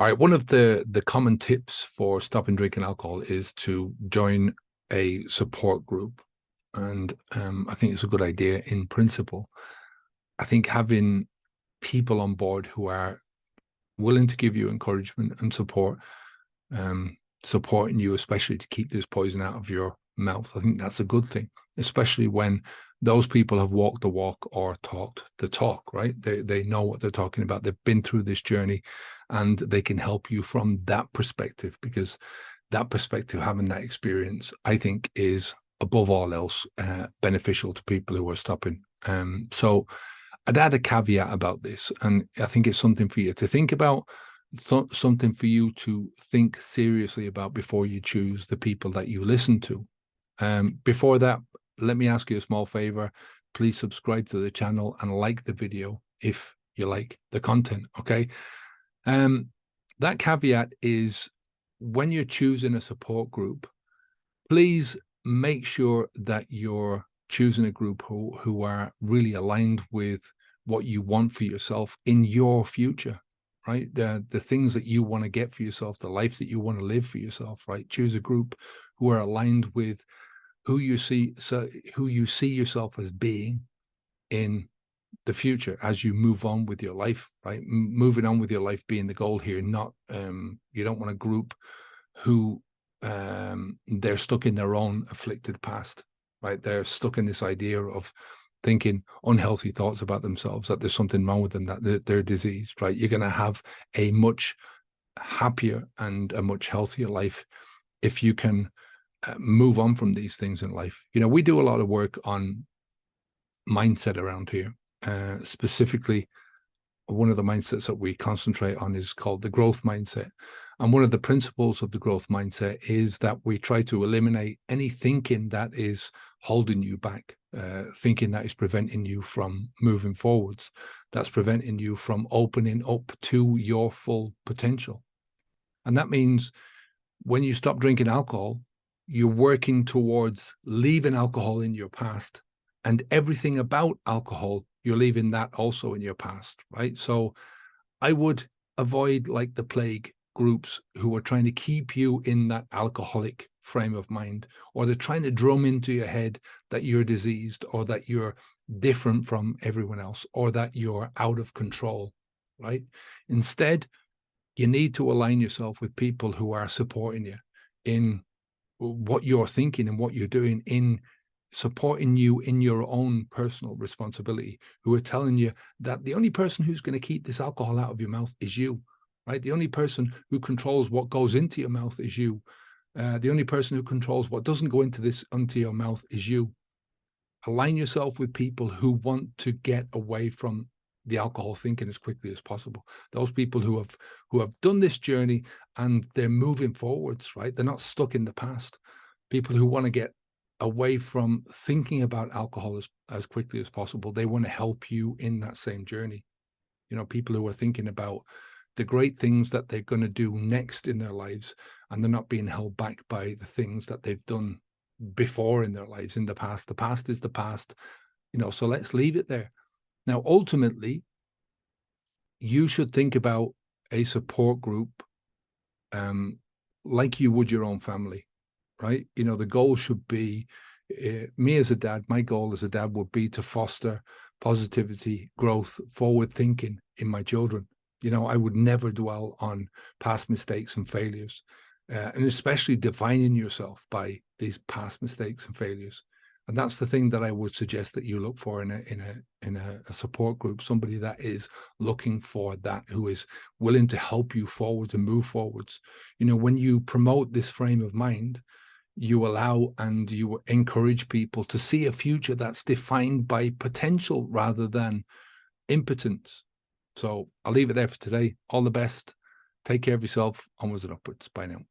All right, one of the common tips for stopping drinking alcohol is to join a support group. And I think it's a good idea in principle. I think having people on board who are willing to give you encouragement and support, supporting you, especially to keep this poison out of your mouth, I think that's a good thing, especially when those people have walked the walk or talked the talk, right? They know what they're talking about. They've been through this journey and they can help you from that perspective, because that perspective, having that experience, I think is above all else beneficial to people who are stopping. So I'd add a caveat about this, and I think it's something for you to think about, something for you to think seriously about before you choose the people that you listen to. Before that, let me ask you a small favor. Please subscribe to the channel and like the video if you like the content, okay? That caveat is, when you're choosing a support group, please make sure that you're choosing a group who are really aligned with what you want for yourself in your future, right? The things that you want to get for yourself, the life that you want to live for yourself, right? Choose a group who are aligned with who you see yourself as being in the future as you move on with your life, right? Moving on with your life being the goal here, not you don't want a group who they're stuck in their own afflicted past, right? They're stuck in this idea of thinking unhealthy thoughts about themselves, that there's something wrong with them, that they're diseased, right? You're going to have a much happier and a much healthier life if you can move on from these things in life. You know, we do a lot of work on mindset around here. Specifically, one of the mindsets that we concentrate on is called the growth mindset. And one of the principles of the growth mindset is that we try to eliminate any thinking that is holding you back, thinking that is preventing you from moving forwards, that's preventing you from opening up to your full potential. And that means when you stop drinking alcohol, you're working towards leaving alcohol in your past, and everything about alcohol, you're leaving that also in your past, right? So I would avoid, like the plague, groups who are trying to keep you in that alcoholic frame of mind, or they're trying to drum into your head that you're diseased, or that you're different from everyone else, or that you're out of control, right? Instead, you need to align yourself with people who are supporting you in what you're thinking and what you're doing, in supporting you in your own personal responsibility, who are telling you that the only person who's going to keep this alcohol out of your mouth is you, right? The only person who controls what goes into your mouth is you. The only person who controls what doesn't go into your mouth is you. Align yourself with people who want to get away from the alcohol thinking as quickly as possible. Those people who have done this journey and they're moving forwards, right? They're not stuck in the past. People who want to get away from thinking about alcohol as quickly as possible. They want to help you in that same journey. You know, people who are thinking about the great things that they're going to do next in their lives, and they're not being held back by the things that they've done before in their lives, in the past. The past is the past, you know, so let's leave it there. Now, ultimately, you should think about a support group like you would your own family, right? You know, the goal should be, me as a dad, my goal as a dad would be to foster positivity, growth, forward thinking in my children. You know, I would never dwell on past mistakes and failures, and especially defining yourself by these past mistakes and failures. And that's the thing that I would suggest that you look for in a support group, somebody that is looking for that, who is willing to help you forwards and move forwards. You know, when you promote this frame of mind, you allow and you encourage people to see a future that's defined by potential rather than impotence. So I'll leave it there for today. All the best. Take care of yourself. Onwards and upwards. Bye now.